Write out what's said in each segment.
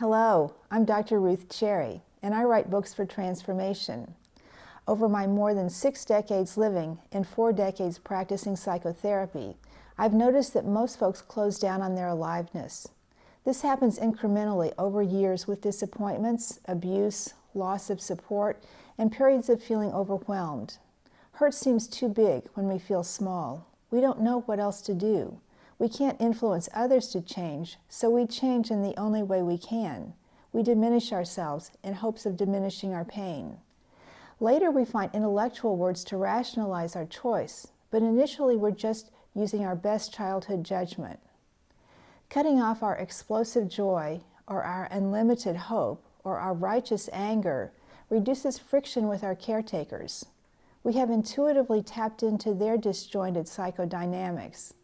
Hello, I'm Dr. Ruth Cherry, and I write books for transformation. Over my more than 6 decades living and 4 decades practicing psychotherapy, I've noticed that most folks close down on their aliveness. This happens incrementally over years with disappointments, abuse, loss of support, and periods of feeling overwhelmed. Hurt seems too big when we feel small. We don't know what else to do. We can't influence others to change, so we change in the only way we can. We diminish ourselves in hopes of diminishing our pain. Later we find intellectual words to rationalize our choice, but initially we're just using our best childhood judgment. Cutting off our explosive joy, or our unlimited hope, or our righteous anger reduces friction with our caretakers. We have intuitively tapped into their disjointed psychodynamics.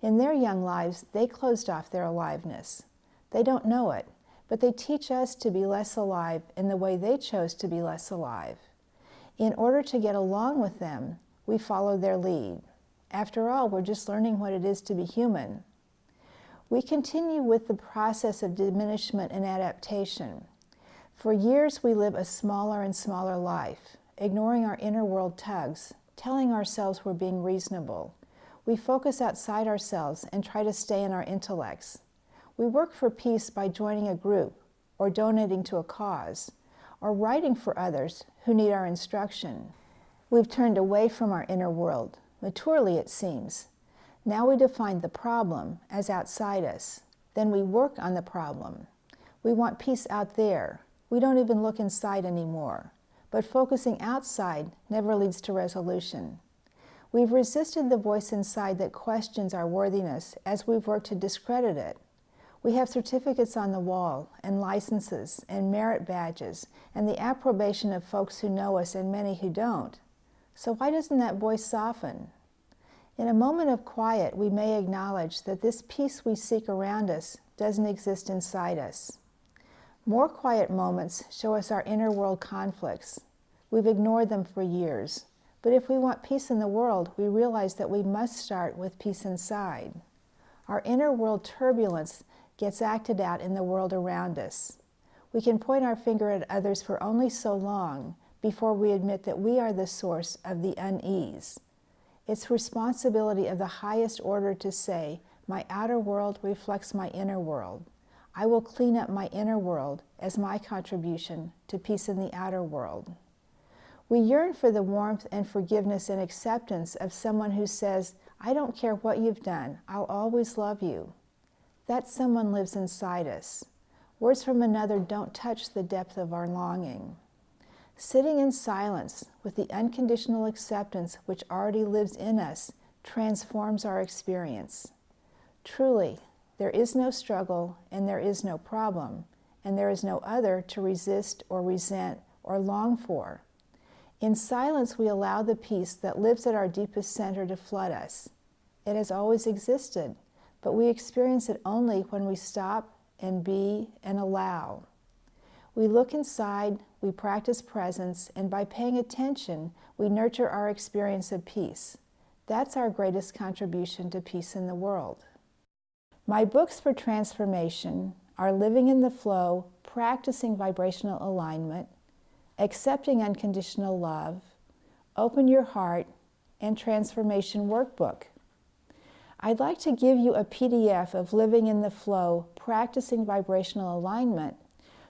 In their young lives, they closed off their aliveness. They don't know it, but they teach us to be less alive in the way they chose to be less alive. In order to get along with them, we follow their lead. After all, we're just learning what it is to be human. We continue with the process of diminishment and adaptation. For years, we live a smaller and smaller life, ignoring our inner world tugs, telling ourselves we're being reasonable. We focus outside ourselves and try to stay in our intellects. We work for peace by joining a group, or donating to a cause, or writing for others who need our instruction. We've turned away from our inner world, maturely it seems. Now we define the problem as outside us. Then we work on the problem. We want peace out there. We don't even look inside anymore. But focusing outside never leads to resolution. We've resisted the voice inside that questions our worthiness as we've worked to discredit it. We have certificates on the wall, and licenses, and merit badges, and the approbation of folks who know us and many who don't. So why doesn't that voice soften? In a moment of quiet, we may acknowledge that this peace we seek around us doesn't exist inside us. More quiet moments show us our inner world conflicts. We've ignored them for years. But if we want peace in the world, we realize that we must start with peace inside. Our inner world turbulence gets acted out in the world around us. We can point our finger at others for only so long before we admit that we are the source of the unease. It's responsibility of the highest order to say, my outer world reflects my inner world. I will clean up my inner world as my contribution to peace in the outer world. We yearn for the warmth and forgiveness and acceptance of someone who says, I don't care what you've done, I'll always love you. That someone lives inside us. Words from another don't touch the depth of our longing. Sitting in silence with the unconditional acceptance which already lives in us transforms our experience. Truly, there is no struggle and there is no problem, and there is no other to resist or resent or long for. In silence, we allow the peace that lives at our deepest center to flood us. It has always existed, but we experience it only when we stop and be and allow. We look inside, we practice presence, and by paying attention, we nurture our experience of peace. That's our greatest contribution to peace in the world. My books for transformation are Living in the Flow, Practicing Vibrational Alignment, Accepting Unconditional Love, Open Your Heart, and Transformation Workbook. I'd like to give you a PDF of Living in the Flow, Practicing Vibrational Alignment,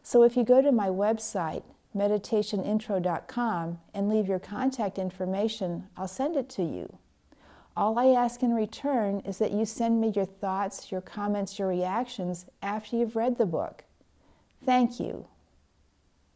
so if you go to my website, meditationintro.com, and leave your contact information, I'll send it to you. All I ask in return is that you send me your thoughts, your comments, your reactions after you've read the book. Thank you.